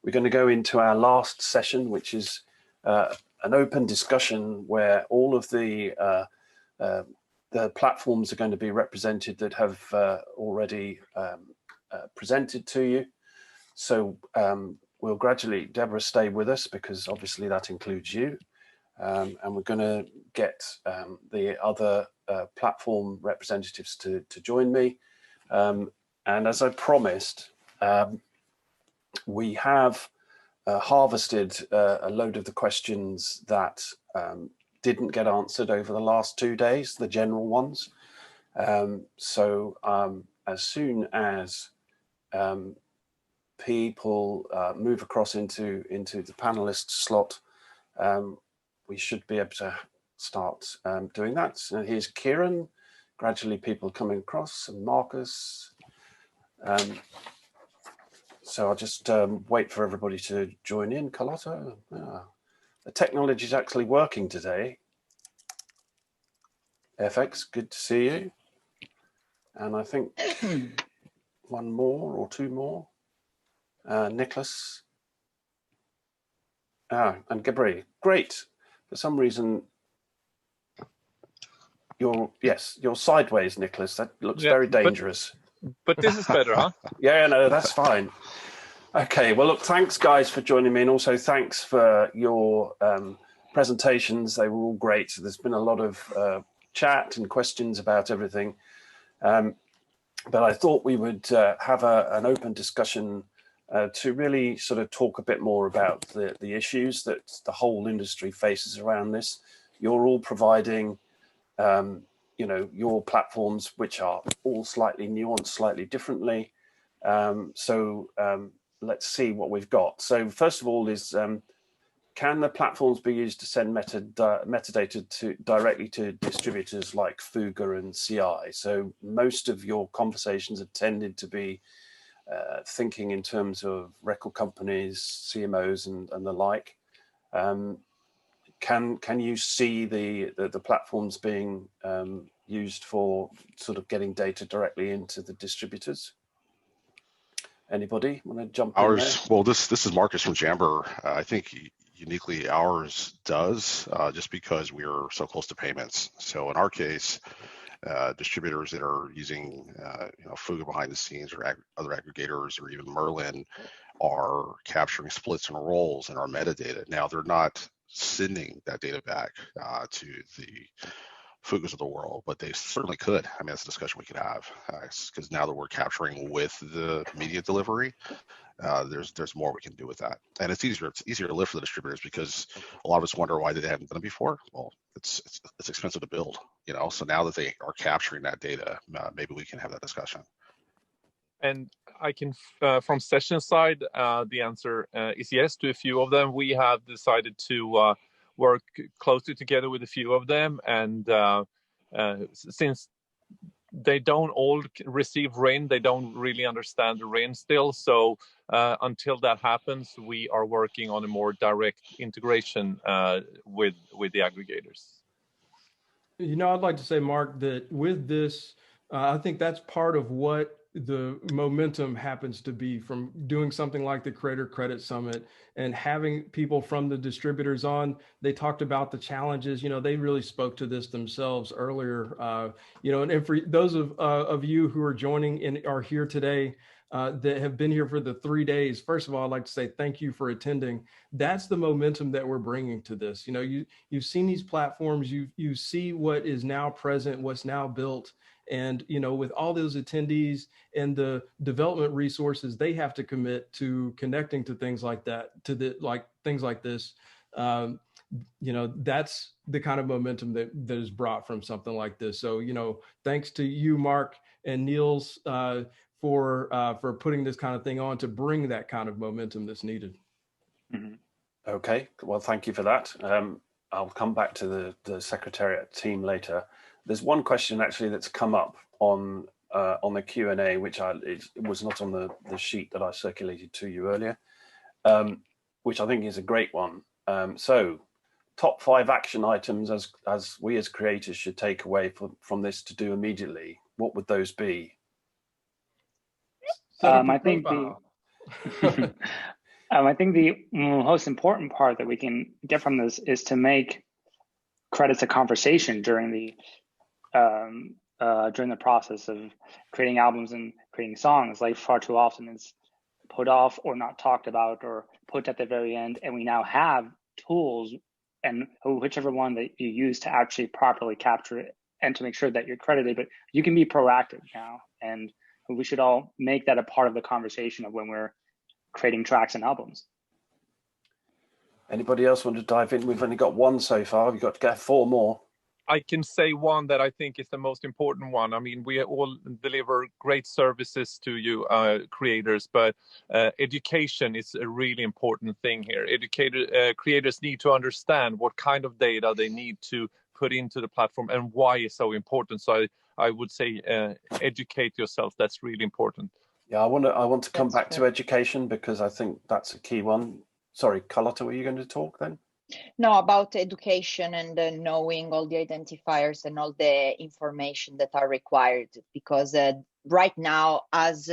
we're going to go into our last session, which is an open discussion where all of the platforms are going to be represented that have already presented to you. So we'll gradually, Deborah, stay with us because obviously that includes you. And we're going to get the other platform representatives to join me. And as I promised, we have harvested a load of the questions that didn't get answered over the last 2 days, the general ones. So as soon as people move across into the panelist slot, we should be able to start doing that. So here's Kyran, gradually people coming across, and Marcus. So I'll just wait for everybody to join in. Carlotta, the technology is actually working today. FX, good to see you. And I think one more or two more. Niclas. And Gebre, great. For some reason, you're sideways, Niclas. That looks very dangerous. But this is better, huh? Yeah, no, that's fine. Okay, well, look, thanks, guys, for joining me. And also thanks for your presentations. They were all great. There's been a lot of chat and questions about everything. But I thought we would have an open discussion to really sort of talk a bit more about the issues that the whole industry faces around this. You're all providing your platforms, which are all slightly nuanced, slightly differently. So let's see what we've got. So first of all is, can the platforms be used to send metadata directly to distributors like VEVA and CI? So most of your conversations have tended to be thinking in terms of record companies, CMOs and the like. Can you see the platforms being used for sort of getting data directly into the distributors? Anybody want to jump in there? Well, this is Marcus from Jammber. I think uniquely ours does, just because we're so close to payments. So in our case, distributors that are using VEVA behind the scenes, or other aggregators, or even Merlin, are capturing splits and rolls in our metadata. Now they're not sending that data back to the VEVAs of the world, but they certainly could. I mean, that's a discussion we could have, because now that we're capturing with the media delivery, there's more we can do with that, and it's easier to live for the distributors, because a lot of us wonder why they haven't done it before. Well, it's expensive to build, so now that they are capturing that data, maybe we can have that discussion. And I can, from session side, the answer is yes to a few of them. We have decided to work closely together with a few of them, and since they don't all receive RIN, they don't really understand the RIN still. So until that happens, we are working on a more direct integration with the aggregators. I'd like to say, Mark, that with this, I think that's part of what the momentum happens to be from doing something like the Creator Credit Summit and having people from the distributors on. They talked about the challenges, they really spoke to this themselves earlier, and for those of you who are joining and are here today, that have been here for the 3 days, first of all, I'd like to say thank you for attending. That's the momentum that we're bringing to this. You've seen these platforms, you see what is now present, what's now built. And, with all those attendees and the development resources they have to commit to connecting to things like that, things like this, that's the kind of momentum that is brought from something like this. So, thanks to you, Mark and Niels, for putting this kind of thing on to bring that kind of momentum that's needed. Mm-hmm. Okay, well, thank you for that. I'll come back to the Secretariat team later. There's one question actually that's come up on the Q&A, which it was not on the sheet that I circulated to you earlier, which I think is a great one. So, top 5 action items as we as creators should take away from this to do immediately. What would those be? I think I think the most important part that we can get from this is to make credits a conversation during the process of creating albums and creating songs. Like far too often it's put off or not talked about or put at the very end. And we now have tools, and whichever one that you use to actually properly capture it and to make sure that you're credited, but you can be proactive now. And we should all make that a part of the conversation of when we're creating tracks and albums. Anybody else want to dive in? We've only got one so far. We've got to get 4 more. I can say one that I think is the most important one. I mean, we all deliver great services to you creators, but education is a really important thing here. Creators need to understand what kind of data they need to put into the platform and why it's so important. So I would say educate yourself. That's really important. Yeah, I want to come back to education because I think that's a key one. Sorry, Carlotta, were you going to talk then? No, about education and knowing all the identifiers and all the information that are required, because right now, as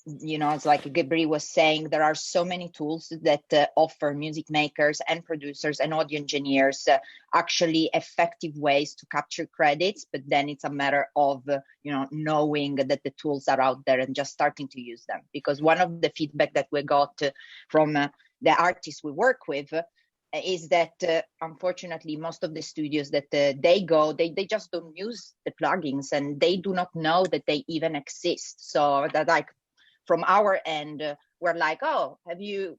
you know, it's like Gebre was saying, there are so many tools that offer music makers and producers and audio engineers actually effective ways to capture credits. But then it's a matter of, knowing that the tools are out there and just starting to use them. Because one of the feedback that we got from the artists we work with is that unfortunately most of the studios that they go, they just don't use the plugins and they do not know that they even exist. So that, like, from our end, we're like, oh, have you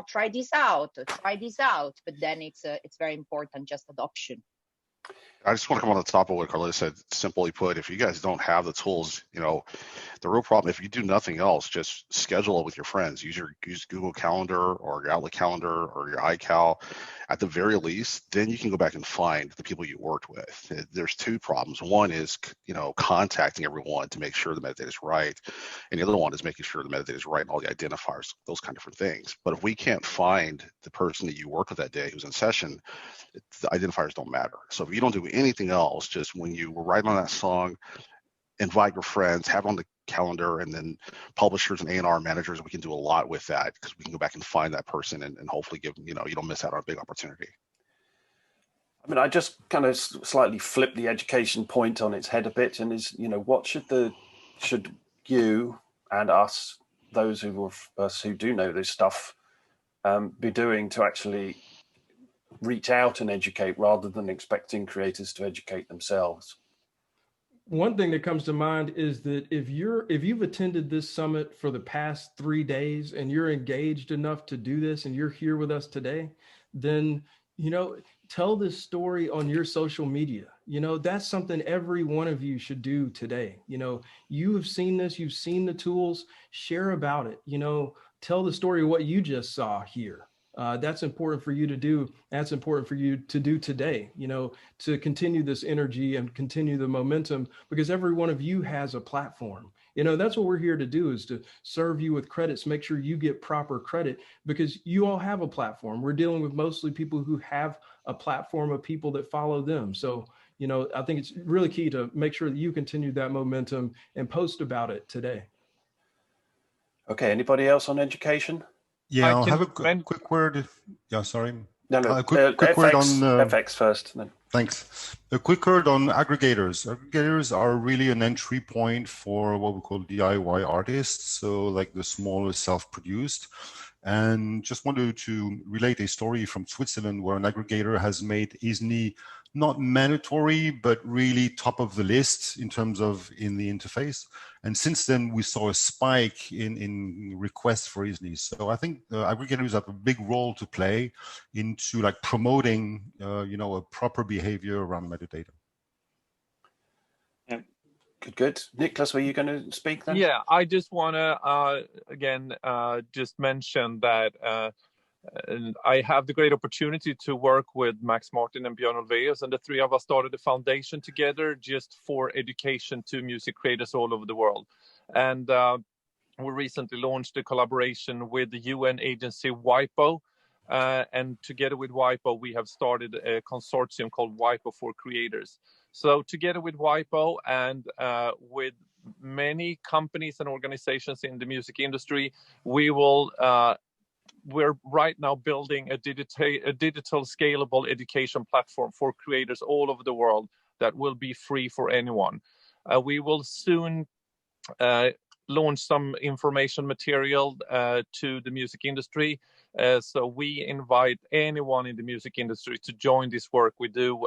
tried this out? Try this out. But then it's very important, just adoption. I just want to come on the top of what Carlotta said. Simply put, if you guys don't have the tools, the real problem, if you do nothing else, just schedule it with your friends. Use Google Calendar or your Outlook Calendar or your iCal. At the very least, then you can go back and find the people you worked with. There's 2 problems. One is, contacting everyone to make sure the metadata is right. And the other one is making sure the metadata is right and all the identifiers, those kind of different things. But if we can't find the person that you worked with that day who's in session, the identifiers don't matter. So if you don't do anything else, just when you were writing on that song, invite your friends, have it on the calendar, and then publishers and A&R managers, we can do a lot with that because we can go back and find that person and hopefully give, you don't miss out on a big opportunity. I mean, I just kind of slightly flip the education point on its head a bit, and is, what should you and us, those of us who do know this stuff, be doing to actually reach out and educate rather than expecting creators to educate themselves? One thing that comes to mind is that if you've attended this summit for the past 3 days and you're engaged enough to do this and you're here with us today, then, tell this story on your social media. That's something every one of you should do today. You have seen this, you've seen the tools, share about it, tell the story of what you just saw here. That's important for you to do. That's important for you to do today, to continue this energy and continue the momentum, because every one of you has a platform. That's what we're here to do, is to serve you with credits, make sure you get proper credit, because you all have a platform. We're dealing with mostly people who have a platform of people that follow them. So, I think it's really key to make sure that you continue that momentum and post about it today. Okay, anybody else on education? Yeah, I'll have a quick word. Yeah, sorry. No. A quick word on FX first. Then. Thanks. A quick word on aggregators. Aggregators are really an entry point for what we call DIY artists, so like the smaller self-produced. And just wanted to relate a story from Switzerland where an aggregator has made ISNI not mandatory, but really top of the list in terms of in the interface. And since then, we saw a spike in requests for ISNI. So I think aggregators have a big role to play into like promoting, a proper behavior around metadata. Yeah. Good. Niclas, were you going to speak then? Yeah, I just want to, again, just mention that I have the great opportunity to work with Max Martin and Björn Ulvaeus, and the 3 of us started a foundation together just for education to music creators all over the world. And we recently launched a collaboration with the UN agency WIPO, and together with WIPO, we have started a consortium called WIPO for Creators. So together with WIPO and with many companies and organizations in the music industry, we will we're right now building a digital scalable education platform for creators all over the world that will be free for anyone. We will soon launch some information material to the music industry. So we invite anyone in the music industry to join this work we do.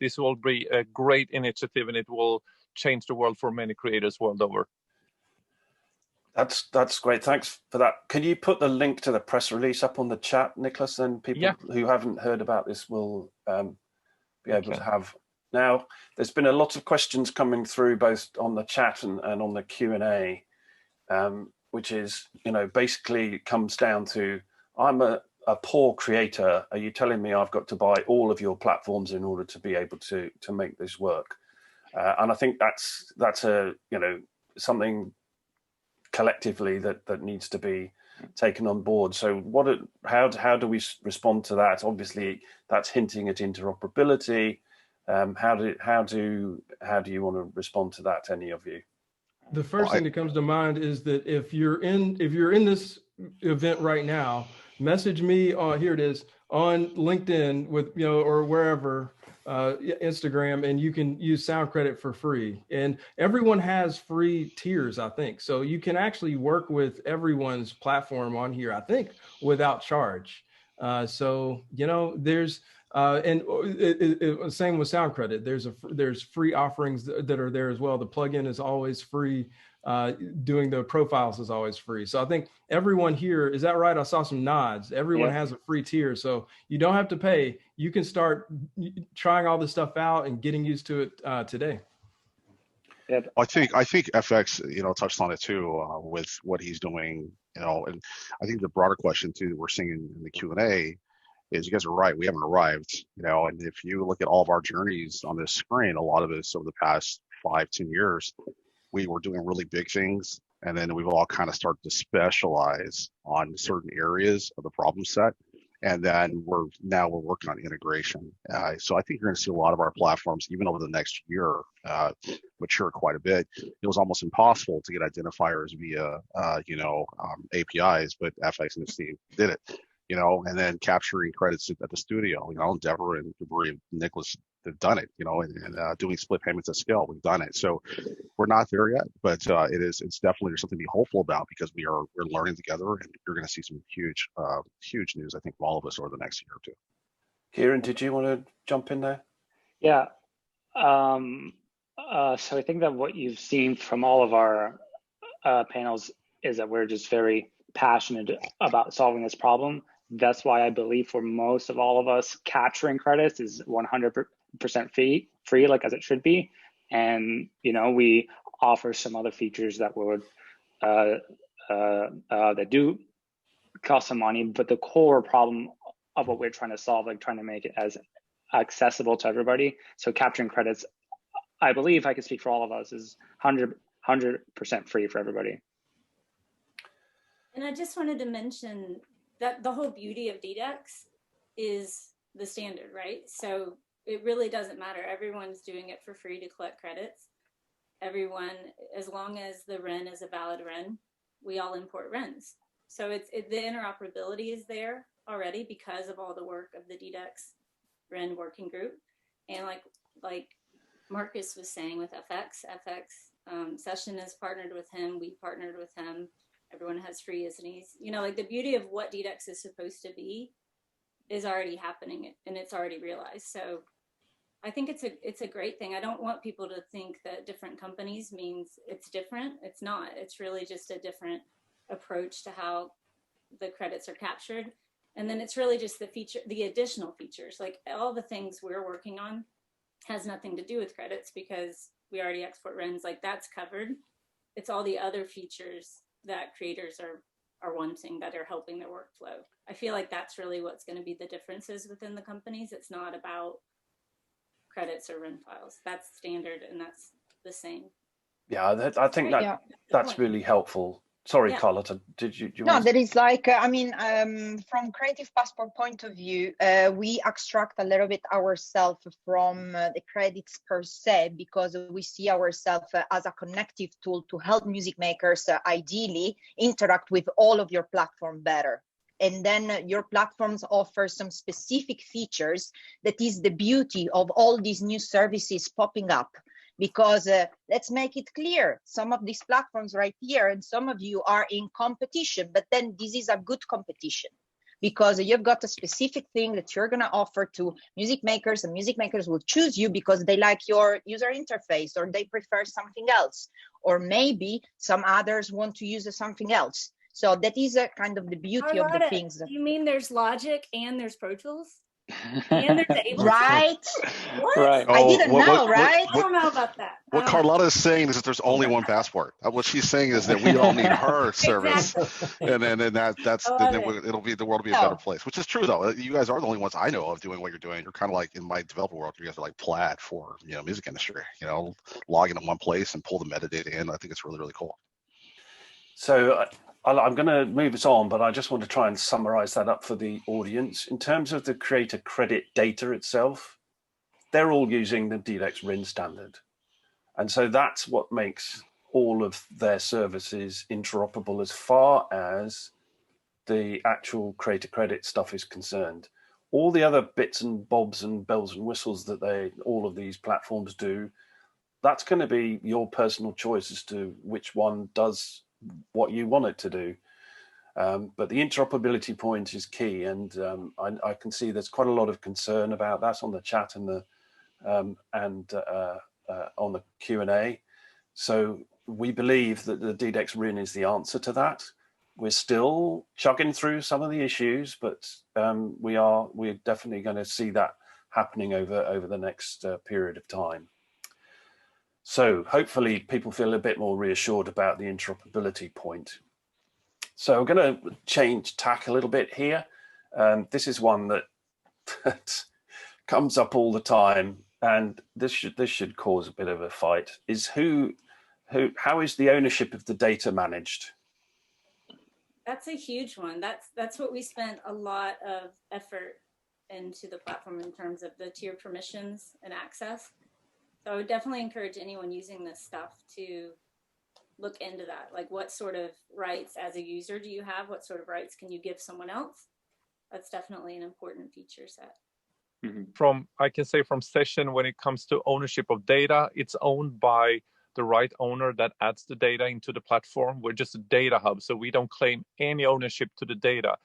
This will be a great initiative, and it will change the world for many creators world over. That's great. Thanks for that. Can you put the link to the press release up on the chat, Niclas? Then people who haven't heard about this will be able to have. Now, there's been a lot of questions coming through both on the chat and on the Q&A, which is, basically comes down to, I'm a poor creator. Are you telling me I've got to buy all of your platforms in order to be able to make this work? And I think that's a, something collectively that needs to be taken on board. So how do we respond to that? Obviously, that's hinting at interoperability. How do you want to respond to that, any of you? The first thing that comes to mind is that if you're in this event right now, message me on, here it is, on LinkedIn with, or wherever, Instagram, and you can use sound credit for free. And everyone has free tiers, I think. So you can actually work with everyone's platform on here, I think, without charge. There's same with sound credit. There's free offerings that are there as well. The plugin is always free. Doing the profiles is always free. So I think everyone here, is that right? I saw some nods. Everyone has a free tier. So you don't have to pay. You can start trying all this stuff out and getting used to it today. I think FX, touched on it too, with what he's doing, and I think the broader question too that we're seeing in the Q&A is, you guys are right, we haven't arrived, and if you look at all of our journeys on this screen, a lot of us over the past 5-10 years, we were doing really big things, and then we've all kind of started to specialize on certain areas of the problem set, and then we're working on integration. So I think you're going to see a lot of our platforms, even over the next year, mature quite a bit. It was almost impossible to get identifiers via APIs, but FX and his team did it. And then capturing credits at the studio, Deborah and Gebre and Niclas have done it, and doing split payments at scale, we've done it. So we're not there yet, but it's definitely something to be hopeful about, because we're learning together, and you're going to see some huge news, I think, from all of us over the next year or two. Kyran, did you want to jump in there? Yeah. So I think that what you've seen from all of our panels is that we're just very passionate about solving this problem. That's why I believe for most of all of us, capturing credits is 100% free, like as it should be. And, we offer some other features that would, that do cost some money, but the core problem of what we're trying to solve, like trying to make it as accessible to everybody. So capturing credits, I believe I can speak for all of us, is 100% free for everybody. And I just wanted to mention that the whole beauty of DDEX is the standard, right? So it really doesn't matter. Everyone's doing it for free to collect credits. Everyone, as long as the REN is a valid REN, we all import RENs. So the interoperability is there already because of all the work of the DDEX REN working group. And like Marcus was saying with FX Session has partnered with him. We partnered with him. Everyone has free ISNIs. The beauty of what DDEX is supposed to be is already happening, and it's already realized. So I think it's a great thing. I don't want people to think that different companies means it's different. It's not. It's really just a different approach to how the credits are captured. And then it's really just the additional features, like all the things we're working on has nothing to do with credits because we already export RENs, like that's covered. It's all the other features that creators are wanting that are helping their workflow. I feel like that's really what's going to be the differences within the companies. It's not about credits or REN files. That's standard and that's the same. Yeah, I think that's really helpful. Sorry, Carlotta, did you No, there is from Creative Passport point of view, we extract a little bit ourselves from the credits per se, because we see ourselves as a connective tool to help music makers ideally interact with all of your platform better. and then your platforms offer some specific features. That is the beauty of all these new services popping up. Because let's make it clear, some of these platforms right here and some of you are in competition, but then this is a good competition because you've got a specific thing that you're going to offer to music makers, and music makers will choose you because they like your user interface or they prefer something else, or maybe some others want to use something else. So that is a kind of the beauty of the things. You mean there's Logic and there's Pro Tools? And there's Ableton? Right? What? Right. I didn't know, right? I don't know about that. What Carlotta is saying is that there's only one passport. What she's saying is that we all need her service, and then the world will be a better place. Which is true though. You guys are the only ones I know of doing what you're doing. You're kind of like in my developer world. You guys are like Plaid for music industry. Log in one place and pull the metadata in. I think it's really, really cool. So I'm going to move us on, but I just want to try and summarize that up for the audience. In terms of the creator credit data itself, they're all using the DDEX RIN standard. And so that's what makes all of their services interoperable as far as the actual creator credit stuff is concerned. All the other bits and bobs and bells and whistles that all of these platforms do, that's going to be your personal choice as to which one does what you want it to do. But the interoperability point is key, and I can see there's quite a lot of concern about that on the chat and the on the Q&A. So we believe that the DDEX RIN is the answer to that. We're still chugging through some of the issues, but we're definitely going to see that happening over the next period of time. So hopefully people feel a bit more reassured about the interoperability point. So I'm going to change tack a little bit here. This is one that comes up all the time, and this should cause a bit of a fight. Is how is the ownership of the data managed? That's a huge one. That's what we spent a lot of effort into the platform in terms of the tier permissions and access. So I would definitely encourage anyone using this stuff to look into that. Like, what sort of rights as a user do you have? What sort of rights can you give someone else? That's definitely an important feature set. I can say from session, when it comes to ownership of data, it's owned by the right owner that adds the data into the platform. We're just a data hub, so we don't claim any ownership to the data.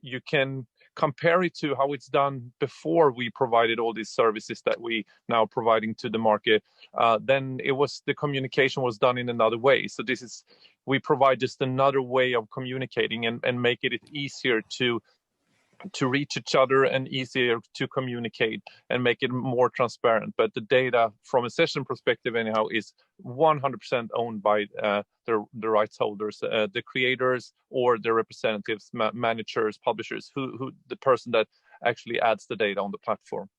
You can compare it to how it's done before we provided all these services that we now providing to the market. Then the communication was done in another way. So we provide just another way of communicating and make it easier to reach each other and easier to communicate and make it more transparent. But the data from a session perspective anyhow is 100% owned by the rights holders, the creators or the representatives, managers, publishers, who the person that actually adds the data on the platform.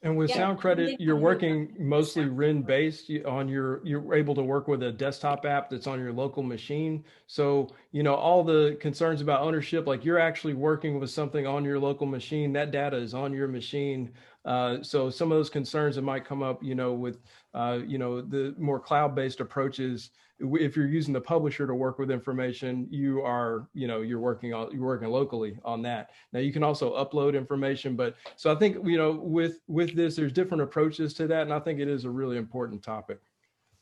And with Sound Credit, you're working mostly RIN based you're able to work with a desktop app that's on your local machine. So, all the concerns about ownership, like you're actually working with something on your local machine, that data is on your machine. So some of those concerns that might come up, with, the more cloud-based approaches, if you're using the publisher to work with information, you're working locally on that. Now you can also upload information, but so I think, with this, there's different approaches to that. And I think it is a really important topic.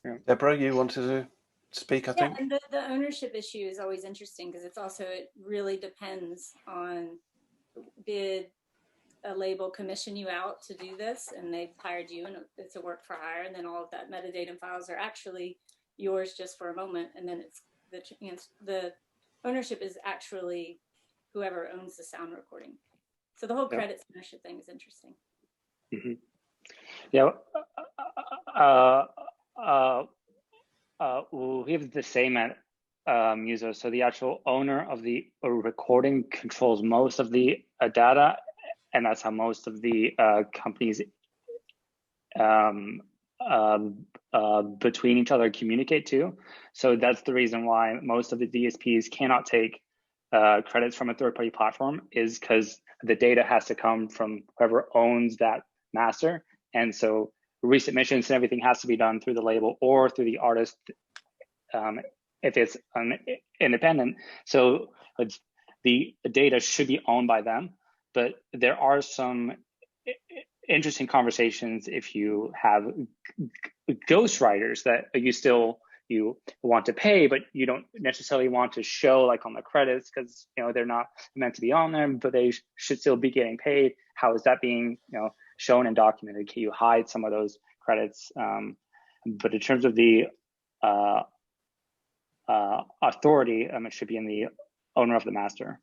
Yeah. Deborah, you wanted to speak, I think? And the ownership issue is always interesting because it really depends on, did a label commission you out to do this and they've hired you and it's a work for hire, and then all of that metadata and files are actually yours just for a moment, and then it's the ownership is actually whoever owns the sound recording. So the whole credits ownership thing is interesting. Mm-hmm. Yeah, we have the same at Muso. So the actual owner of the recording controls most of the data, and that's how most of the companies between each other communicate too. So that's the reason why most of the DSPs cannot take credits from a third-party platform, is because the data has to come from whoever owns that master. And so resubmissions and everything has to be done through the label or through the artist if it's independent. So the data should be owned by them, but there are some interesting conversations if you have ghostwriters that you want to pay, but you don't necessarily want to show like on the credits because they're not meant to be on there, but they should still be getting paid. How is that being shown and documented? Can you hide some of those credits? But in terms of the authority, it should be in the owner of the master.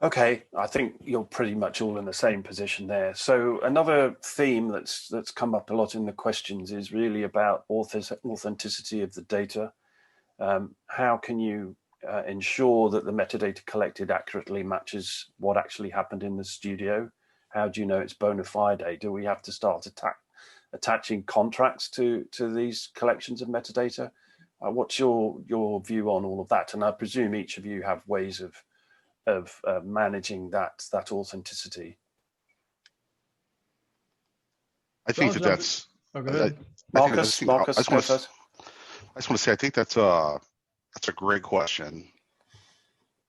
Okay, I think you're pretty much all in the same position there. So another theme that's come up a lot in the questions is really about authenticity of the data. How can you ensure that the metadata collected accurately matches what actually happened in the studio? How do you know it's bona fide? Do we have to start attaching contracts to these collections of metadata? What's your view on all of that? And I presume each of you have ways of managing that authenticity. I think that's. Oh, go ahead. Marcus, go first. I just want to say I think that's a great question,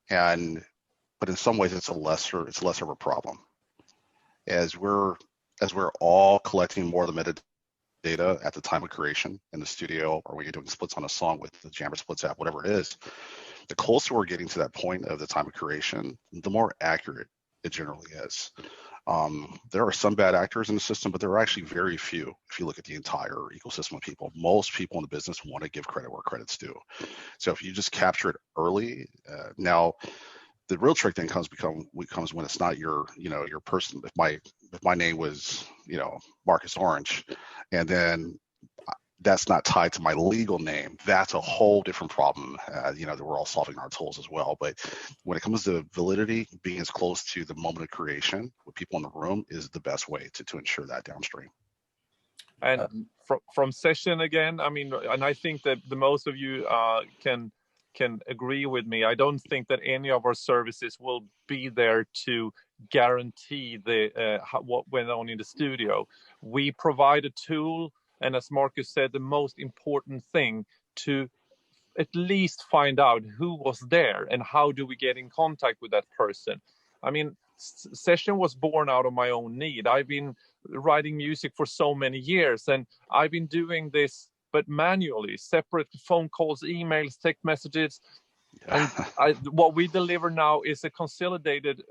but in some ways it's less of a problem, as we're all collecting more of the metadata at the time of creation in the studio, or when you're doing splits on a song with the Jammber Splits app, whatever it is. The closer we're getting to that point of the time of creation, the more accurate it generally is. There are some bad actors in the system, but there are actually very few. If you look at the entire ecosystem of people, most people in the business want to give credit where credit's due. So if you just capture it early, now the real trick then comes when it's not your person. If my name was Marcus Orange, and then that's not tied to my legal name, that's a whole different problem, that we're all solving in our tools as well. But when it comes to validity, being as close to the moment of creation with people in the room is the best way to ensure that downstream. And from session again, and I think that the most of you can agree with me. I don't think that any of our services will be there to guarantee what went on in the studio. We provide a tool, and as Marcus said, the most important thing to at least find out who was there and how do we get in contact with that person. Session was born out of my own need. I've been writing music for so many years, and I've been doing this but manually, separate phone calls, emails, text messages. And what we deliver now is a consolidated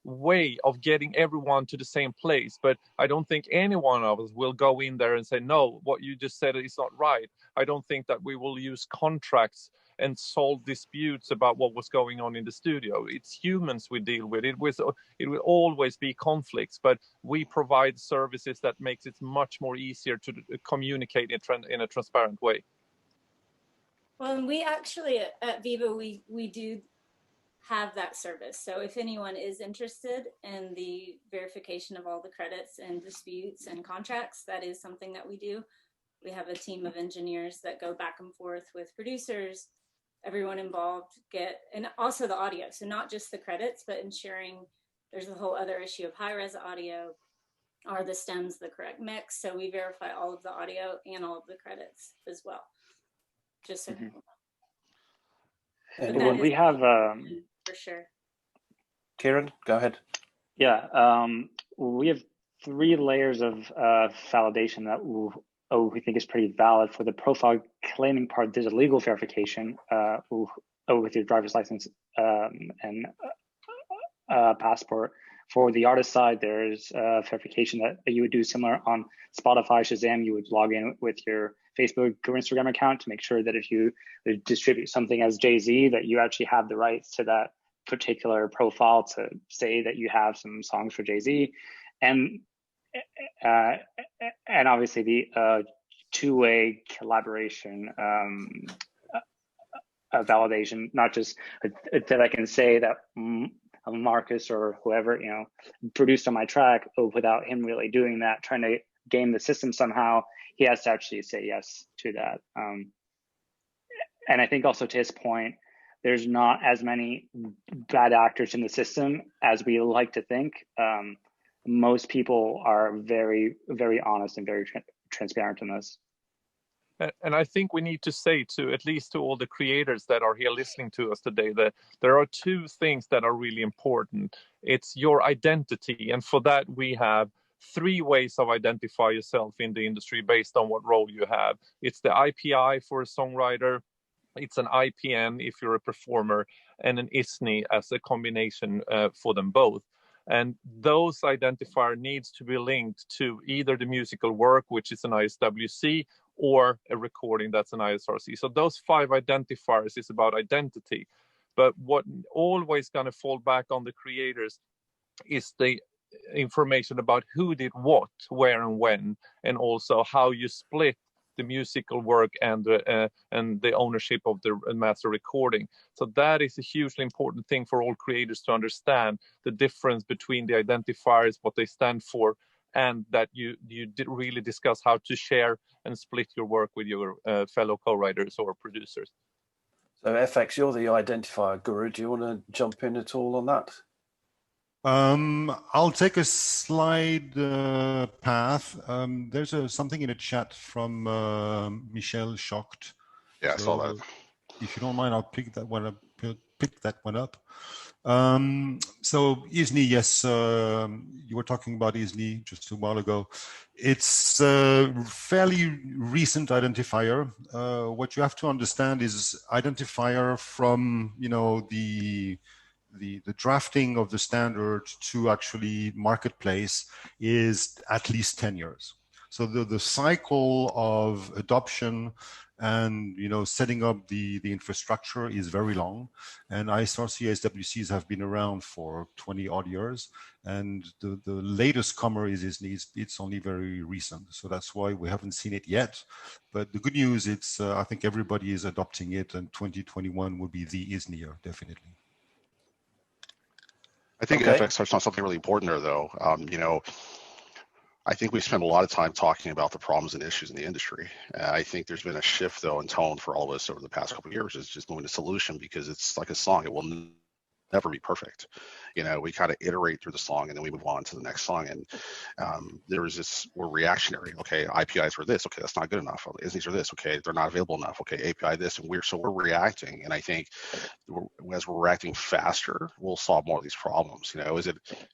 way of getting everyone to the same place. But I don't think any one of us will go in there and say, no, what you just said is not right. I don't think that we will use contracts and solve disputes about what was going on in the studio. It's humans we deal with. It will always be conflicts, but we provide services that makes it much more easier to communicate in a transparent way. Well, and we actually at VEVA, we do have that service. So if anyone is interested in the verification of all the credits and disputes and contracts, that is something that we do. We have a team of engineers that go back and forth with producers, everyone involved, and also the audio. So not just the credits, but ensuring there's a whole other issue of high-res audio. Are the stems the correct mix? So we verify all of the audio and all of the credits as well. Just so we have for sure. Kyran, go ahead. Yeah, we have 3 layers of validation that we think is pretty valid. For the profile claiming part, there's a legal verification with your driver's license and passport. For the artist side, there's verification that you would do similar on Spotify, Shazam. You would log in with your Facebook or Instagram account to make sure that if you distribute something as Jay-Z, that you actually have the rights to that particular profile to say that you have some songs for Jay-Z. And obviously the two-way collaboration validation, not just that I can say that Marcus or whoever, produced on my track without him really doing that, trying to game the system somehow. He has to actually say yes to that. And I think also to his point, there's not as many bad actors in the system as we like to think. Most people are very, very honest and very transparent in this. And I think we need to say to at least to all the creators that are here listening to us today that there are two things that are really important. It's your identity, and for that we have 3 ways of identify yourself in the industry based on what role you have. It's the IPI for a songwriter, it's an IPN if you're a performer, and an ISNI as a combination for them both. And those identifier needs to be linked to either the musical work, which is an ISWC, or a recording that's an ISRC. So those 5 identifiers is about identity. But what always going to fall back on the creators is the information about who did what, where and when, and also how you split the musical work and the ownership of the master recording. So that is a hugely important thing for all creators to understand, the difference between the identifiers, what they stand for, and that you did really discuss how to share and split your work with your fellow co-writers or producers. So FX, you're the identifier guru. Do you want to jump in at all on that? I'll take a slide path. There's something in a chat from Michel Schocht. Yeah, I saw that. If you don't mind, I'll pick that one up. So ISNI, yes, you were talking about ISNI just a while ago. It's a fairly recent identifier. What you have to understand is identifier from, the drafting of the standard to actually marketplace is at least 10 years. So the cycle of adoption and setting up the infrastructure is very long. And ISRC SWCs have been around for 20 odd years. And the latest comer is ISNI. It's only very recent. So that's why we haven't seen it yet. But the good news, it's I think everybody is adopting it, and 2021 will be the ISNI year, definitely. I think FX touched on something really important there, though. I think we spent a lot of time talking about the problems and issues in the industry. I think there's been a shift, though, in tone for all of us over the past couple of years. It's just moving to solution, because it's like a song. It will never be perfect. We kind of iterate through the song and then we move on to the next song. And we're reactionary. Okay, IPIs were this. Okay, that's not good enough. ISNIs are this. Okay, they're not available enough. Okay, API this, and we're reacting. And I think as we're reacting faster, we'll solve more of these problems.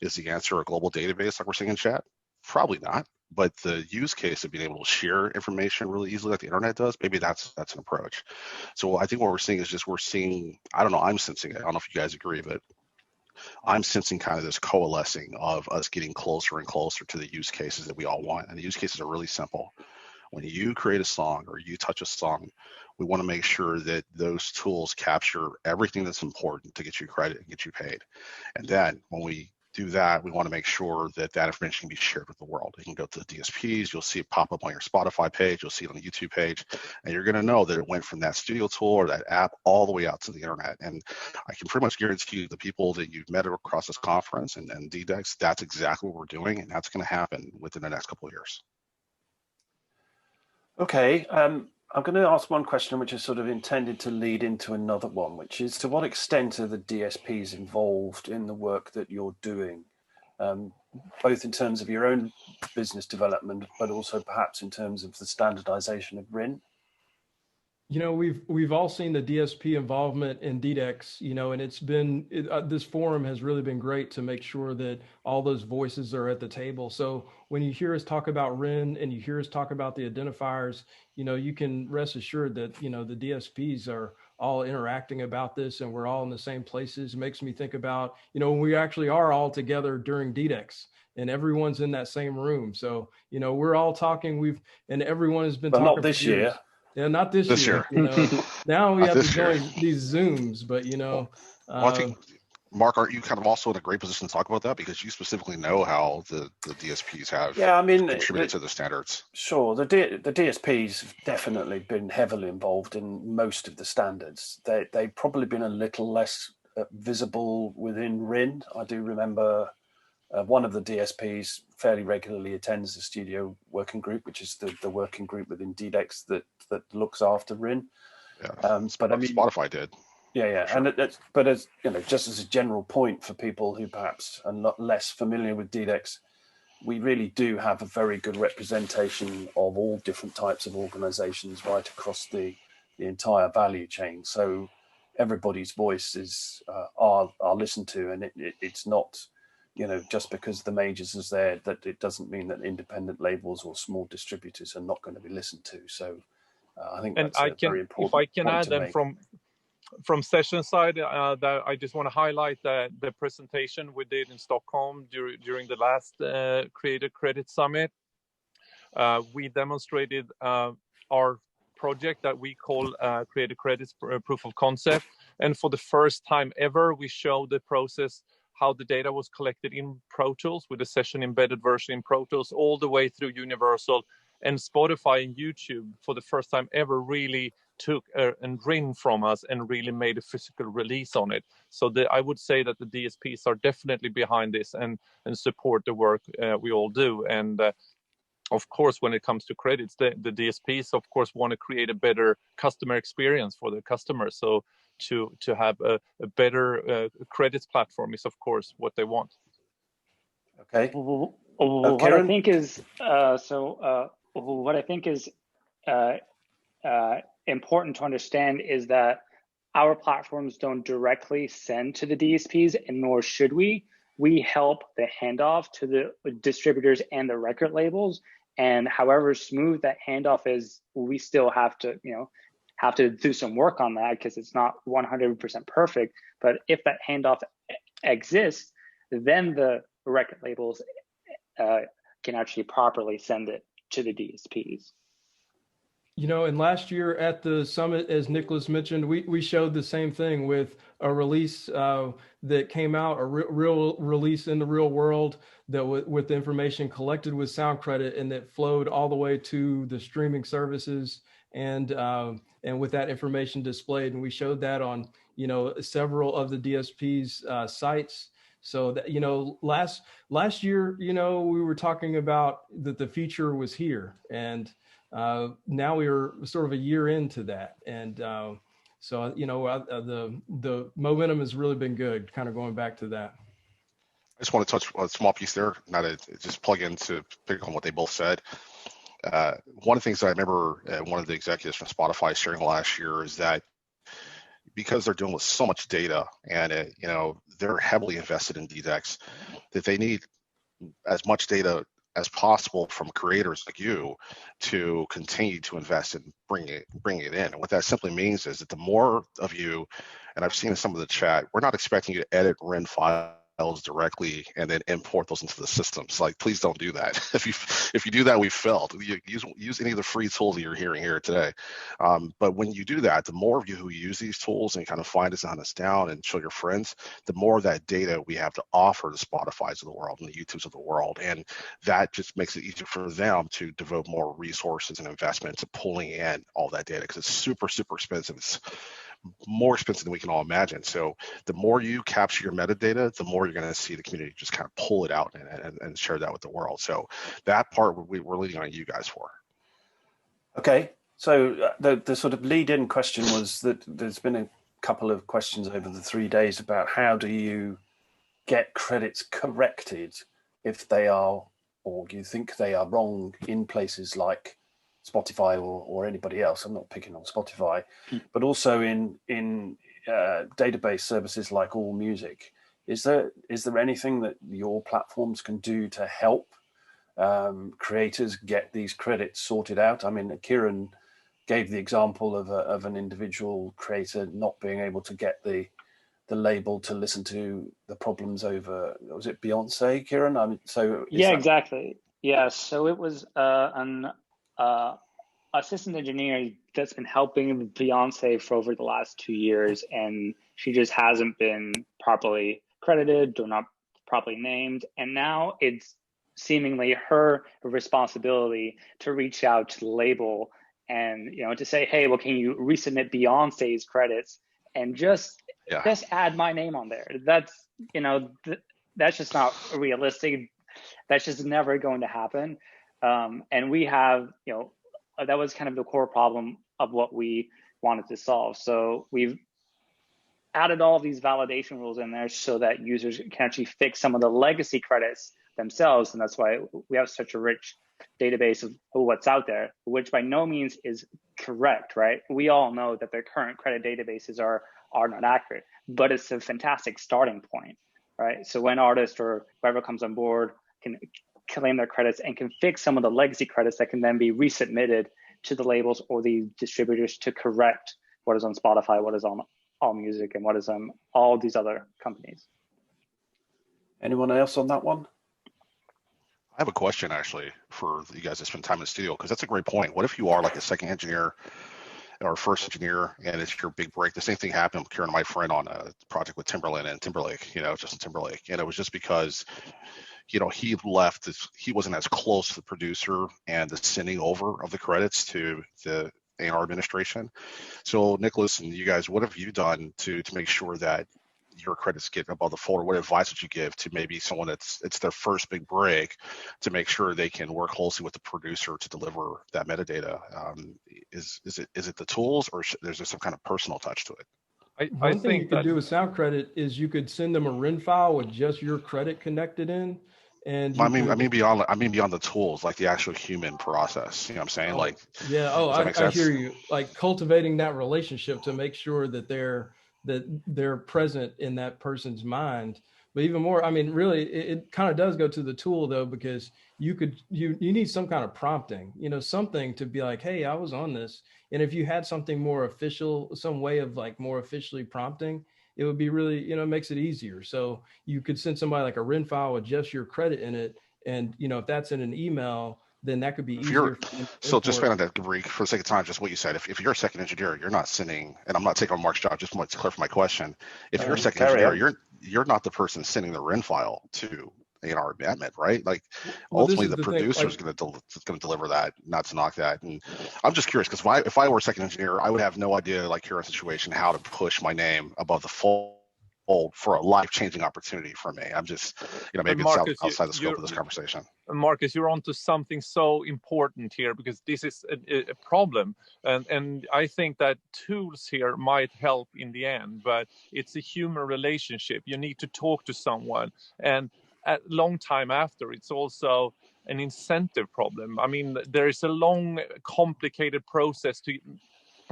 Is the answer a global database like we're seeing in chat? Probably not. But the use case of being able to share information really easily like the internet does, maybe that's an approach. So I think what we're seeing is I don't know, I'm sensing it. I don't know if you guys agree, but I'm sensing kind of this coalescing of us getting closer and closer to the use cases that we all want. And the use cases are really simple. When you create a song or you touch a song, we want to make sure that those tools capture everything that's important to get you credit and get you paid. And then when we do that, we want to make sure that information can be shared with the world. You can go to the DSPs, you'll see it pop up on your Spotify page, you'll see it on the YouTube page, and you're going to know that it went from that studio tool or that app all the way out to the internet. And I can pretty much guarantee you the people that you've met across this conference and DDEX, that's exactly what we're doing, and that's going to happen within the next couple of years. Okay, I'm going to ask one question which is sort of intended to lead into another one, which is, to what extent are the DSPs involved in the work that you're doing, both in terms of your own business development, but also perhaps in terms of the standardization of RIN? We've all seen the DSP involvement in DDEX, and it's been, this forum has really been great to make sure that all those voices are at the table. So when you hear us talk about RIN and you hear us talk about the identifiers, you can rest assured that, the DSPs are all interacting about this and we're all in the same places. It makes me think about, when we actually are all together during DDEX and everyone's in that same room. So, we're all talking, and everyone has been talking. But not this year. Yeah, not this year. Now we have to join these Zooms, but well, I think, Mark, aren't you kind of also in a great position to talk about that, because you specifically know how the DSPs have contributed to the standards? Sure, the DSPs have definitely been heavily involved in most of the standards. They've probably been a little less visible within RIN. I do remember one of the DSPs fairly regularly attends the studio working group, which is the working group within DDEX that looks after RIN. Yeah, but Spotify did. Yeah, sure. And but as just as a general point for people who perhaps are not less familiar with DDEX, we really do have a very good representation of all different types of organizations right across the entire value chain. So everybody's voice is are listened to, and it's not, just because the majors is there, that it doesn't mean that independent labels or small distributors are not going to be listened to. So I think that's very important. If I can point add, to then make. from session side, that I just want to highlight the presentation we did in Stockholm during the last Creator Credit Summit. We demonstrated our project that we call Creator Credits Proof of Concept. And for the first time ever, we showed the process, how the data was collected in Pro Tools with a session embedded version in Pro Tools, all the way through Universal. And Spotify and YouTube, for the first time ever, really took and ring from us and really made a physical release on it. So I would say that the DSPs are definitely behind this and support the work we all do. And of course, when it comes to credits, the DSPs, of course, want to create a better customer experience for their customers. So to have a better credits platform is, of course, what they want. Okay. What I think is what I think is important to understand is that our platforms don't directly send to the DSPs, and nor should we. We help the handoff to the distributors and the record labels. And however smooth that handoff is, we still have to do some work on that, because it's not 100% perfect. But if that handoff exists, then the record labels can actually properly send it to the DSPs. And last year at the summit, as Niclas mentioned, we showed the same thing with a release that came out, a real release in the real world, that with the information collected with sound credit, and that flowed all the way to the streaming services, and with that information displayed. And we showed that on several of the DSPs' sites. So that last year, we were talking about that the future was here, and now we are sort of a year into that, and so the momentum has really been good. Kind of going back to that. I just want to touch a small piece there, not to just plug in to pick on what they both said. One of the things that I remember one of the executives from Spotify sharing last year is that because they're dealing with so much data, and they're heavily invested in DDEX, that they need as much data as possible from creators like you to continue to invest and bring it in. And what that simply means is that the more of you, and I've seen in some of the chat, we're not expecting you to edit and rend files directly and then import those into the systems. Like, please don't do that. If you do that, we've failed. Use any of the free tools that you're hearing here today. But when you do that, the more of you who use these tools and kind of find us, on us down and show your friends, the more of that data we have to offer the Spotifys of the world and the YouTubes of the world. And that just makes it easier for them to devote more resources and investment to pulling in all that data, because it's super, super expensive. It's more expensive than we can all imagine. So the more you capture your metadata, the more you're going to see the community just kind of pull it out and share that with the world. So that part we're leaning on you guys for. Okay. So the sort of lead-in question was that there's been a couple of questions over the 3 days about how do you get credits corrected if they are, or you think they are wrong in places like Spotify or anybody else. I'm not picking on Spotify, but also in database services like All Music. Is there anything that your platforms can do to help creators get these credits sorted out? I mean, Kyran gave the example of an individual creator not being able to get the label to listen to the problems over, was it Beyonce, Kyran? I mean, so exactly. Yeah, so it was an assistant engineer that's been helping Beyonce for over the last 2 years, and she just hasn't been properly credited or not properly named. And now it's seemingly her responsibility to reach out to the label and to say, hey, well, can you resubmit Beyonce's credits and just add my name on there? That's that's just not realistic. That's just never going to happen. And we have that was kind of the core problem of what we wanted to solve. So we've added all of these validation rules in there so that users can actually fix some of the legacy credits themselves. And that's why we have such a rich database of what's out there, which by no means is correct, right? We all know that their current credit databases are not accurate, but it's a fantastic starting point, right? So when artists or whoever comes on board can claim their credits and can fix some of the legacy credits that can then be resubmitted to the labels or the distributors to correct what is on Spotify, what is on AllMusic, and what is on all these other companies. Anyone else on that one? I have a question actually for you guys that spend time in the studio, because that's a great point. What if you are like a second engineer or first engineer and it's your big break? The same thing happened with Kyran, my friend, on a project with Timberland and Timberlake, Justin Timberlake. And it was just because, he left, he wasn't as close to the producer and the sending over of the credits to the A&R administration. So Niclas and you guys, what have you done to make sure that your credits get above the fold? What advice would you give to maybe someone it's their first big break to make sure they can work closely with the producer to deliver that metadata? Is it the tools, or is there some kind of personal touch to it? One thing you could do with sound credit is you could send them a RIN file with just your credit connected in. And I mean beyond the tools, like the actual human process. You know what I'm saying? I hear you. Like cultivating that relationship to make sure that they're present in that person's mind. But even more, I mean, really, it kind of does go to the tool though, because you need some kind of prompting, something to be like, hey, I was on this. And if you had something more official, some way of like more officially prompting, it would be really, it makes it easier. So you could send somebody like a RIN file with just your credit in it. And, if that's in an email, then that could be easier. So just expand on that, Gebre, for the sake of time, just what you said. If you're a second engineer, you're not sending, and I'm not taking on Mark's job, just want to clarify my question. If you're a second engineer, you're not the person sending the RIN file to A&R admin, right? Like ultimately the producer is going to deliver that, not to knock that. And I'm just curious, because if I were a second engineer, I would have no idea, like Kyran's situation, how to push my name above the fold for a life-changing opportunity for me. I'm just, maybe Marcus, it's outside the scope of this conversation. Marcus, you're onto something so important here, because this is a problem. And I think that tools here might help in the end, but it's a human relationship. You need to talk to someone. And a long time after, it's also an incentive problem. I mean, there is a long, complicated process to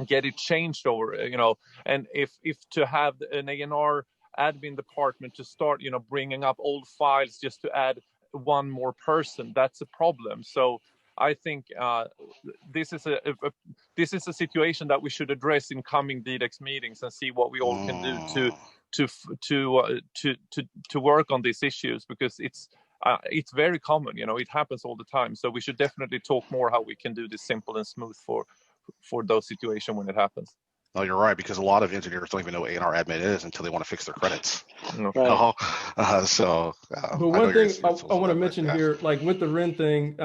get it changed over, and if to have an A&R admin department to start, bringing up old files just to add one more person, that's a problem. So I think this is a situation that we should address in coming DDEX meetings and see what we all can do to work on these issues, because it's very common. It happens all the time. So we should definitely talk more how we can do this simple and smooth for those situations when it happens. No, you're right, because a lot of engineers don't even know what A&R admin is until they want to fix their credits. No. Right. But one thing I want to mention here, like with the RIN thing,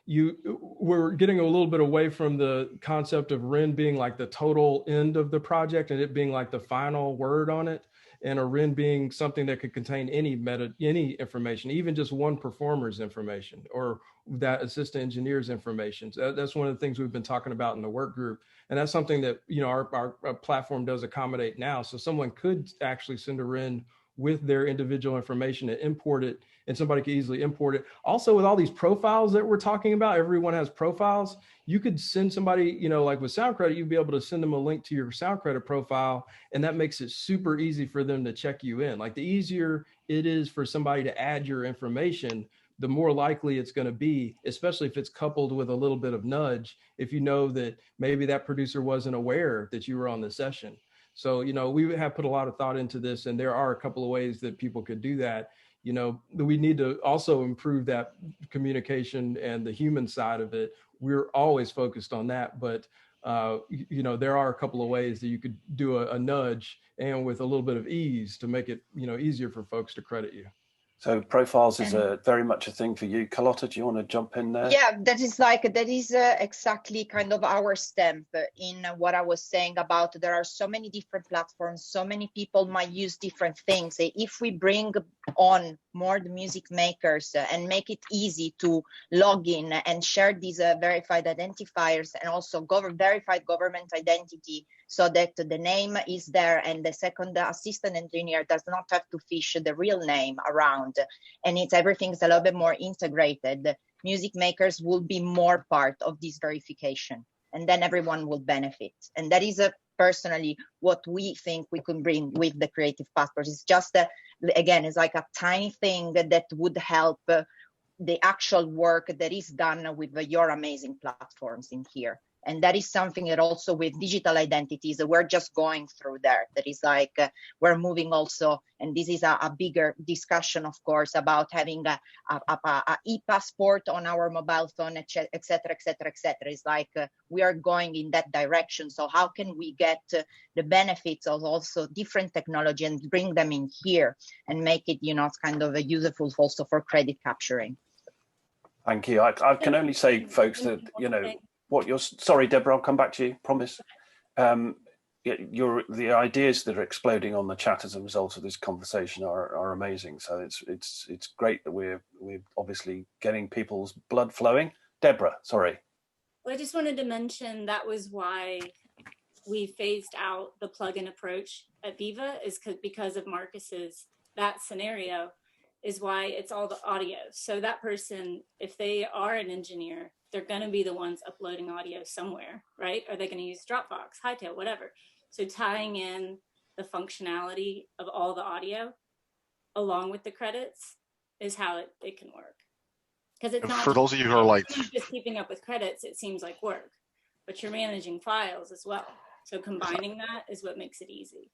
we're getting a little bit away from the concept of RIN being like the total end of the project and it being like the final word on it, and a RIN being something that could contain any information, even just one performer's information or that assistant engineer's information. So that's one of the things we've been talking about in the work group. And that's something that, our platform does accommodate now. So someone could actually send a RIN with their individual information and import it, and somebody could easily import it. Also, with all these profiles that we're talking about, everyone has profiles. You could send somebody, like with sound credit, you'd be able to send them a link to your sound credit profile, and that makes it super easy for them to check you in. Like the easier it is for somebody to add your information, the more likely it's going to be, especially if it's coupled with a little bit of nudge, if you know that maybe that producer wasn't aware that you were on the session. So, we have put a lot of thought into this, and there are a couple of ways that people could do that. We need to also improve that communication and the human side of it. We're always focused on that, but there are a couple of ways that you could do a nudge and with a little bit of ease to make it, easier for folks to credit you. So profiles is very much a thing for you. Carlotta, do you want to jump in there? Yeah, that is exactly kind of our stamp in what I was saying about there are so many different platforms, so many people might use different things. If we bring on more the music makers and make it easy to log in and share these verified identifiers, and also verified government identity, so that the name is there and the second assistant engineer does not have to fish the real name around, and everything's a little bit more integrated, music makers will be more part of this verification, and then everyone will benefit. And that is personally what we think we can bring with the creative passport. It's just again, it's like a tiny thing that would help the actual work that is done with your amazing platforms in here. And that is something that also with digital identities, we're just going through there. That is like, we're moving also, and this is a bigger discussion, of course, about having a e-passport on our mobile phone, et cetera, et cetera, et cetera. It's like we are going in that direction. So how can we get the benefits of also different technology and bring them in here and make it, kind of useful also for credit capturing? Thank you. I can only say, folks, that, sorry, Deborah, I'll come back to you, promise. The ideas that are exploding on the chat as a result of this conversation are amazing. So it's great that we're obviously getting people's blood flowing. Deborah, sorry. Well, I just wanted to mention that was why we phased out the plugin approach at VEVA, is because of Marcus's, that scenario is why it's all the audio. So that person, if they are an engineer, they're going to be the ones uploading audio somewhere, right? Are they going to use Dropbox, Hightail, whatever? So tying in the functionality of all the audio along with the credits is how it can work. Because it's not for those of you who are like just keeping up with credits, it seems like work, but you're managing files as well. So combining that is what makes it easy.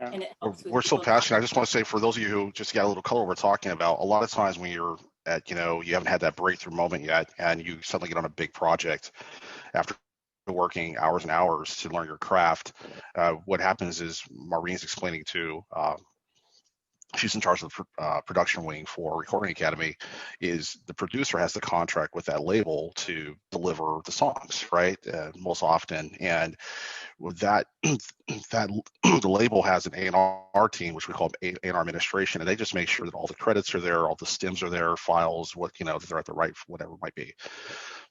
Yeah. And it helps with we're so passionate. I just want to say, for those of you who just got a little color we're talking about, a lot of times when you're at, you haven't had that breakthrough moment yet, and you suddenly get on a big project after working hours and hours to learn your craft, what happens is Maureen's explaining to she's in charge of the production wing for Recording Academy, is the producer has the contract with that label to deliver the songs, right? Most often. And with that, the label has an A&R team, which we call A&R administration, and they just make sure that all the credits are there, all the stems are there, files, that they're at the right, whatever it might be.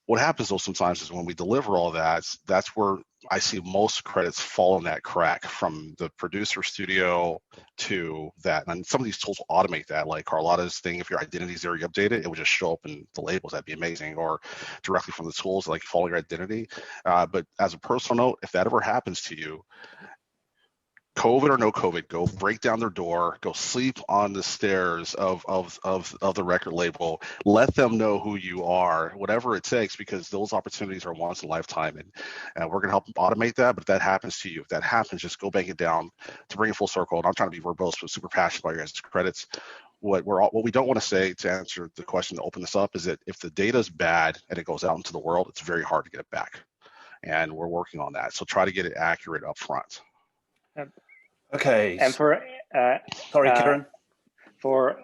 What happens though sometimes is when we deliver all that, that's where I see most credits fall in that crack, from the producer studio to that. And some of these tools will automate that, like Carlotta's thing. If your identity is already updated, it would just show up in the labels. That'd be amazing. Or directly from the tools, like follow your identity. But as a personal note, if that ever happens to you, COVID or no COVID, go break down their door, go sleep on the stairs of the record label, let them know who you are, whatever it takes, because those opportunities are once in a lifetime, and we're going to help automate that. But if that happens to you, if that happens, just go bank it down. To bring it full circle, and I'm trying to be verbose, but super passionate about your guys' credits. What we don't want to say, to answer the question, to open this up, is that if the data is bad and it goes out into the world, it's very hard to get it back, and we're working on that. So try to get it accurate up front. Okay. And for sorry, Kyran. For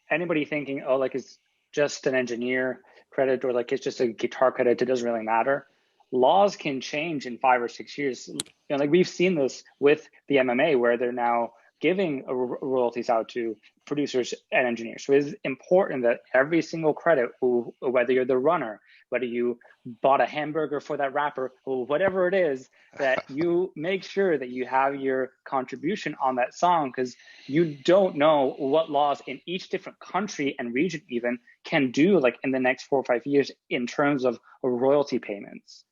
anybody thinking, oh, like it's just an engineer credit, or like it's just a guitar credit, it doesn't really matter. Laws can change in 5 or 6 years. Like we've seen this with the MMA, where they're now giving royalties out to producers and engineers. So it's important that every single credit, whether you're the runner, whether you bought a hamburger for that rapper, or whatever it is, that you make sure that you have your contribution on that song, because you don't know what laws in each different country and region even can do, like in the next 4 or 5 years, in terms of royalty payments.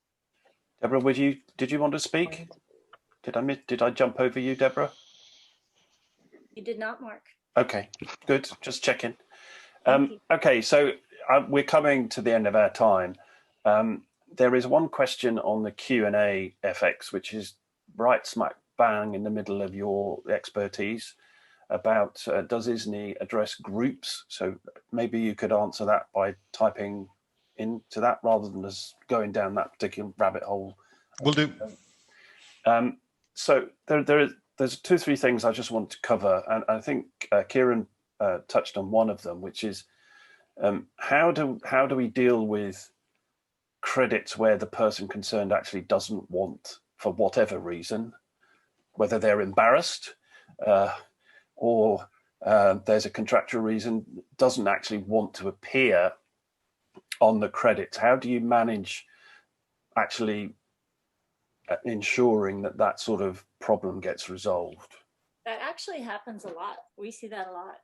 Deborah, did you want to speak? Did I jump over you, Deborah? You did not, Mark. Okay, good. Just checking. Okay, so we're coming to the end of our time. There is one question on the Q&A FX, which is right smack bang in the middle of your expertise, about does ISNI address groups? So maybe you could answer that by typing into that rather than just going down that particular rabbit hole. Will do. So there's 2 or 3 things I just want to cover, and I think Kyran touched on one of them, which is how do we deal with credits where the person concerned actually doesn't want, for whatever reason, whether they're embarrassed or there's a contractual reason, doesn't actually want to appear on the credits. How do you manage actually ensuring that that sort of problem gets resolved? That actually happens a lot. We see that a lot.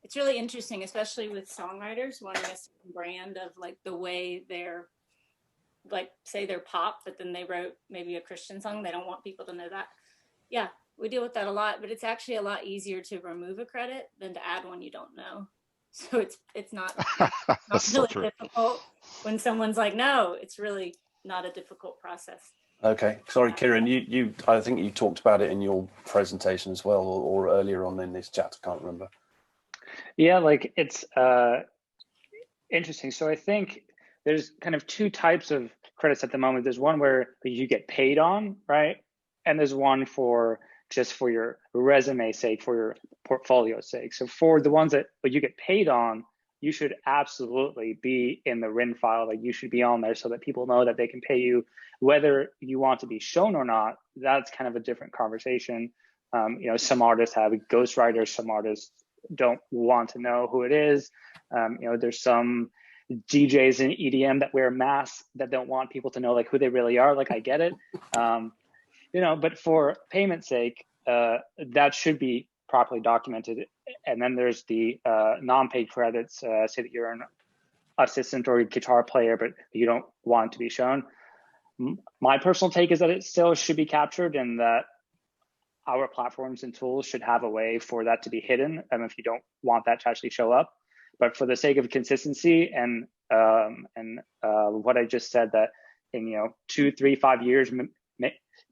It's really interesting, especially with songwriters wanting a certain brand of like the way they're, like, say they're pop, but then they wrote maybe a Christian song. They don't want people to know that. Yeah, we deal with that a lot, but it's actually a lot easier to remove a credit than to add one you don't know. So it's not really difficult when someone's like, no, it's really not a difficult process. Okay, sorry, Kyran, you I think you talked about it in your presentation as well, or earlier on in this chat. I can't remember. Yeah, like it's interesting. So I think there's kind of two types of credits at the moment. There's one where you get paid on, right? And there's one for just for your resume sake, for your portfolio sake. So for the ones that you get paid on, you should absolutely be in the RIN file. Like you should be on there so that people know that they can pay you, whether you want to be shown or not. That's kind of a different conversation. You know, some artists have ghostwriters, some artists don't want to know who it is. You know, there's some DJs in EDM that wear masks that don't want people to know like who they really are. Like I get it. You know, but for payment's sake, that should be properly documented. And then there's the non-paid credits, say that you're an assistant or a guitar player, but you don't want it to be shown. My personal take is that it still should be captured and that our platforms and tools should have a way for that to be hidden if you don't want that to actually show up. But for the sake of consistency and what I just said, that in 2, 3, 5 years,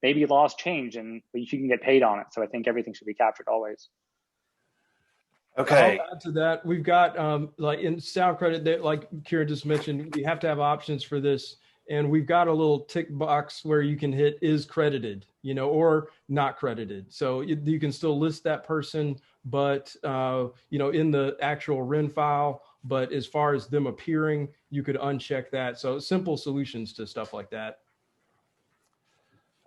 maybe laws change and you can get paid on it. So I think everything should be captured always. Okay. I'll add to that. We've got like in sound credit, that, like Kyran just mentioned, we have to have options for this. And we've got a little tick box where you can hit is credited, or not credited. So you can still list that person, but, in the actual RIN file. But as far as them appearing, you could uncheck that. So simple solutions to stuff like that.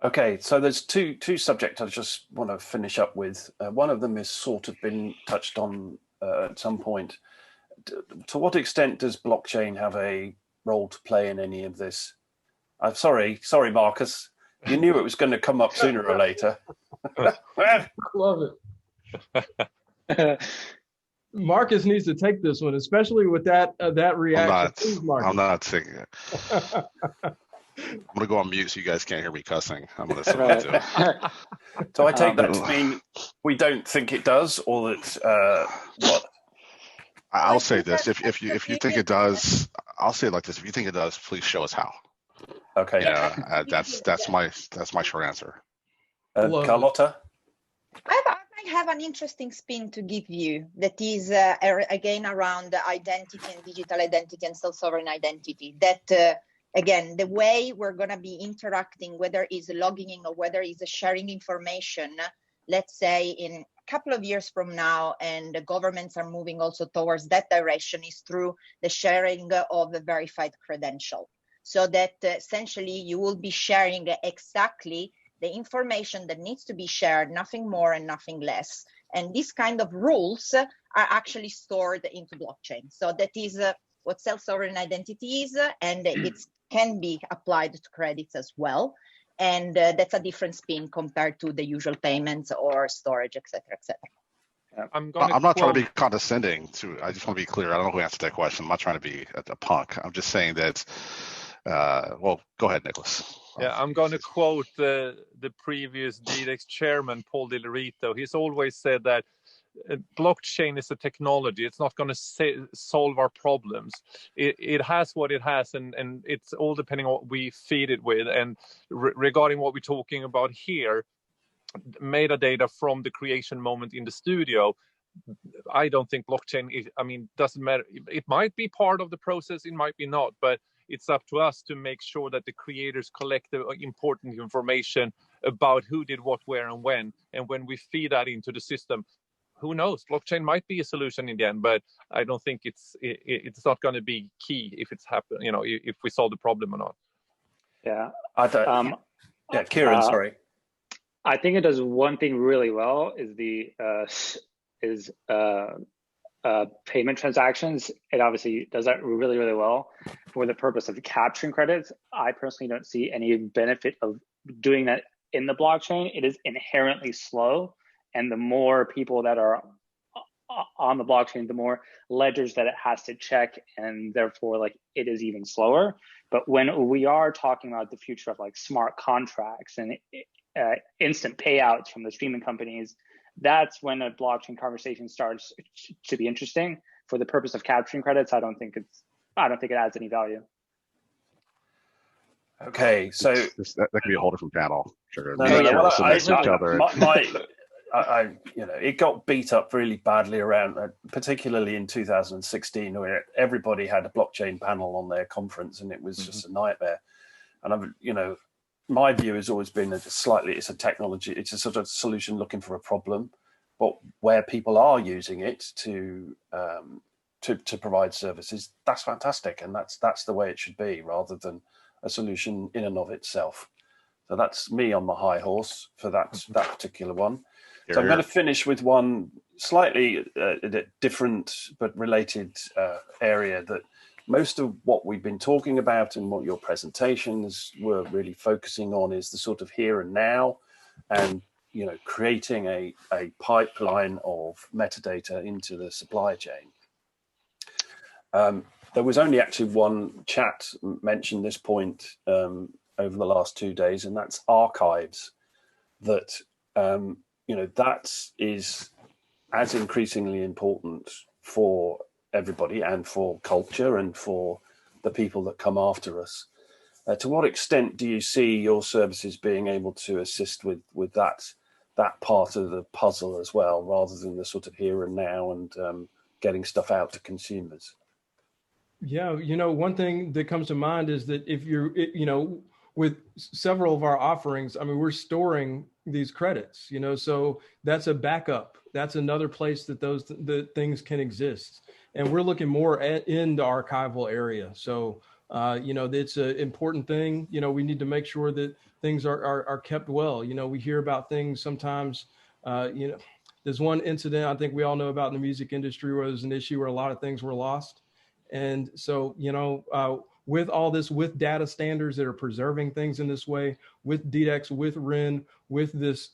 Okay, so there's two subjects I just want to finish up with. One of them has sort of been touched on at some point. To what extent does blockchain have a role to play in any of this? I'm sorry, Marcus. You knew it was going to come up sooner or later. Love it. Marcus needs to take this one, especially with that reaction. I'm not taking it. I'm gonna go on mute so you guys can't hear me cussing. I'm gonna say that too. So I take that to mean we don't think it does, or that what? I'll say this: if you think it does, I'll say it like this: if you think it does, please show us how. Okay. That's my short answer. Carlotta? I have an interesting spin to give you that is again around identity and digital identity and self-sovereign identity. That again, the way we're going to be interacting, whether it's logging in or whether it's sharing information, let's say in a couple of years from now, and the governments are moving also towards that direction, is through the sharing of a verified credential. So that essentially you will be sharing exactly the information that needs to be shared, nothing more and nothing less. And these kind of rules are actually stored into blockchain. So that is what self-sovereign identity is, and it can be applied to credits as well. And that's a different spin compared to the usual payments or storage, et cetera, et cetera. I'm not trying to be condescending. I just want to be clear. I don't know who answered that question. I'm not trying to be a punk. I'm just saying that. Well, go ahead, Niclas. Yeah, I'm going to quote the previous DDEX chairman, Paul DiLorito. He's always said that blockchain is a technology. It's not going to solve our problems. It has what it has, and it's all depending on what we feed it with. And regarding what we're talking about here, metadata from the creation moment in the studio, I don't think blockchain is, doesn't matter. It might be part of the process, it might be not, but it's up to us to make sure that the creators collect the important information about who did what, where, and when. And when we feed that into the system, who knows? Blockchain might be a solution in the end, but I don't think it's not going to be key if it's happened. If we solve the problem or not. Yeah. Kyran, sorry. I think it does one thing really well is is payment transactions. It obviously does that really, really well. For the purpose of capturing credits, I personally don't see any benefit of doing that in the blockchain. It is inherently slow, and the more people that are on the blockchain, the more ledgers that it has to check, and therefore like it is even slower. But when we are talking about the future of like smart contracts and instant payouts from the streaming companies, that's when a blockchain conversation starts to be interesting. For the purpose of capturing credits, I don't think it adds any value. Okay, so that could be a whole different panel. Sure. It got beat up really badly around, particularly in 2016, where everybody had a blockchain panel on their conference, and it was just a nightmare. And my view has always been that it's a technology, it's a sort of solution looking for a problem, but where people are using it to provide services, that's fantastic, and that's the way it should be, rather than a solution in and of itself. So that's me on my high horse for that particular one. So I'm going to finish with one slightly different but related area that most of what we've been talking about and what your presentations were really focusing on is the sort of here and now, and creating a pipeline of metadata into the supply chain. There was only actually one chat mentioned this point over the last 2 days, and that's archives. That that is as increasingly important for everybody and for culture and for the people that come after us. To what extent do you see your services being able to assist with that part of the puzzle as well, rather than the sort of here and now and getting stuff out to consumers? Yeah, one thing that comes to mind is that if you're, with several of our offerings, I mean, we're storing these credits, so that's a backup. That's another place that the things can exist. And we're looking more in the archival area. So, it's an important thing. We need to make sure that things are kept well. We hear about things sometimes, there's one incident I think we all know about in the music industry where there's an issue where a lot of things were lost. And so, with all this, with data standards that are preserving things in this way, with DDEX, with REN, with this,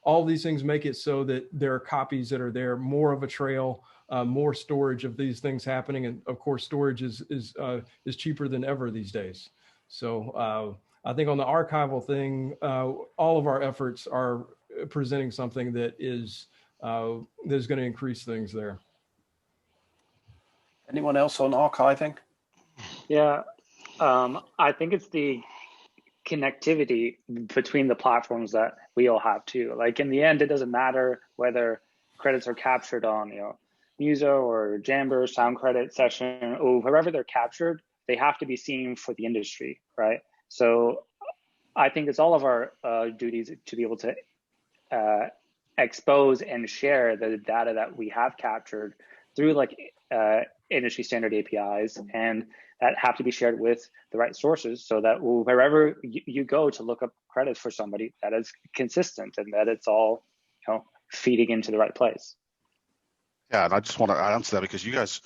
all these things make it so that there are copies that are there, more of a trail, more storage of these things happening. And of course, storage is cheaper than ever these days. So I think on the archival thing, all of our efforts are presenting something that is that's going to increase things there. Anyone else on archiving? Yeah, I think it's the connectivity between the platforms that we all have too. Like in the end, it doesn't matter whether credits are captured on, Muso or Jammber, Sound Credit, Session, or wherever they're captured, they have to be seen for the industry, right? So I think it's all of our duties to be able to expose and share the data that we have captured through like industry standard APIs, and that have to be shared with the right sources so that wherever you go to look up credits for somebody, that is consistent and that it's all feeding into the right place. Yeah, and I just want to add on to that, because you guys,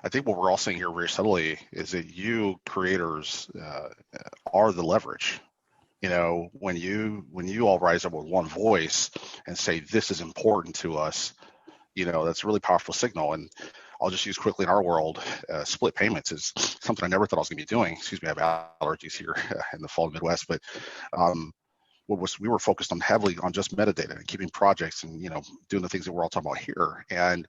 I think what we're all saying here very subtly is that you creators are the leverage. When you all rise up with one voice and say this is important to us, that's a really powerful signal. And I'll just use quickly in our world, split payments is something I never thought I was going to be doing. Excuse me, I have allergies here in the fall Midwest, but we were focused on heavily on just metadata and keeping projects and doing the things that we're all talking about here. And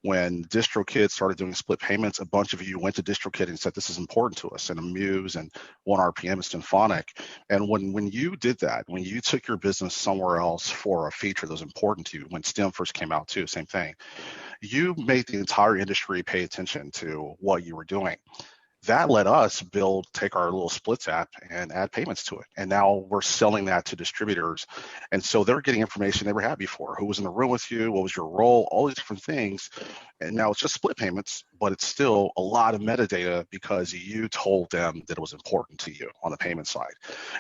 when DistroKid started doing split payments, a bunch of you went to DistroKid and said this is important to us, and Amuse and 1RPM and Symphonic. And when you did that, when you took your business somewhere else for a feature that was important to you, when STEM first came out too, same thing, you made the entire industry pay attention to what you were doing. that let us take our little splits app and add payments to it. And now we're selling that to distributors. And so they're getting information they never had before. Who was in the room with you? What was your role? All these different things. And now it's just split payments, but it's still a lot of metadata because you told them that it was important to you on the payment side.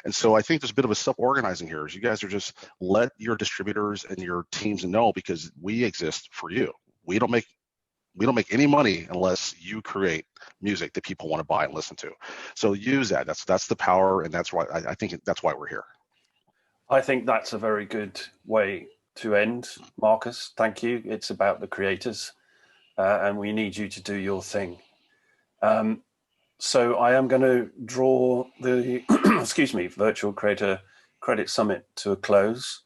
And so I think there's a bit of a self-organizing here. Is you guys are just let your distributors and your teams know, because we exist for you. We don't make any money unless you create music that people want to buy and listen to. So use that. That's the power, and that's why I think that's why we're here. I think that's a very good way to end, Marcus. Thank you. It's about the creators, and we need you to do your thing. So I am going to draw the Virtual Creator Credit Summit to a close.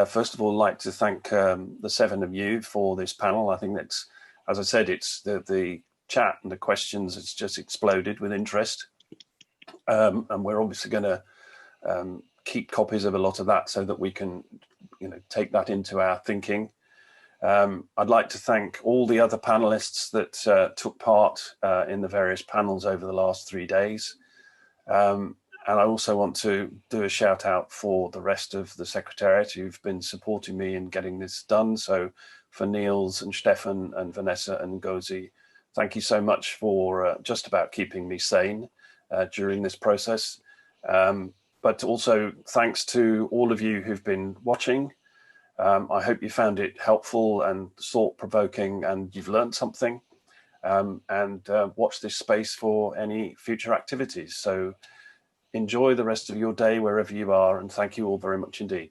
First of all, I'd like to thank the 7 of you for this panel. I think that's, as I said, it's the chat and the questions, it's just exploded with interest. And we're obviously going to keep copies of a lot of that so that we can, take that into our thinking. I'd like to thank all the other panelists that took part in the various panels over the last 3 days. And I also want to do a shout out for the rest of the Secretariat who've been supporting me in getting this done. So for Niels and Stefan and Vanessa and Gozi, thank you so much for just about keeping me sane during this process. But also thanks to all of you who've been watching. I hope you found it helpful and thought-provoking and you've learned something. And watch this space for any future activities. So enjoy the rest of your day wherever you are, and thank you all very much indeed.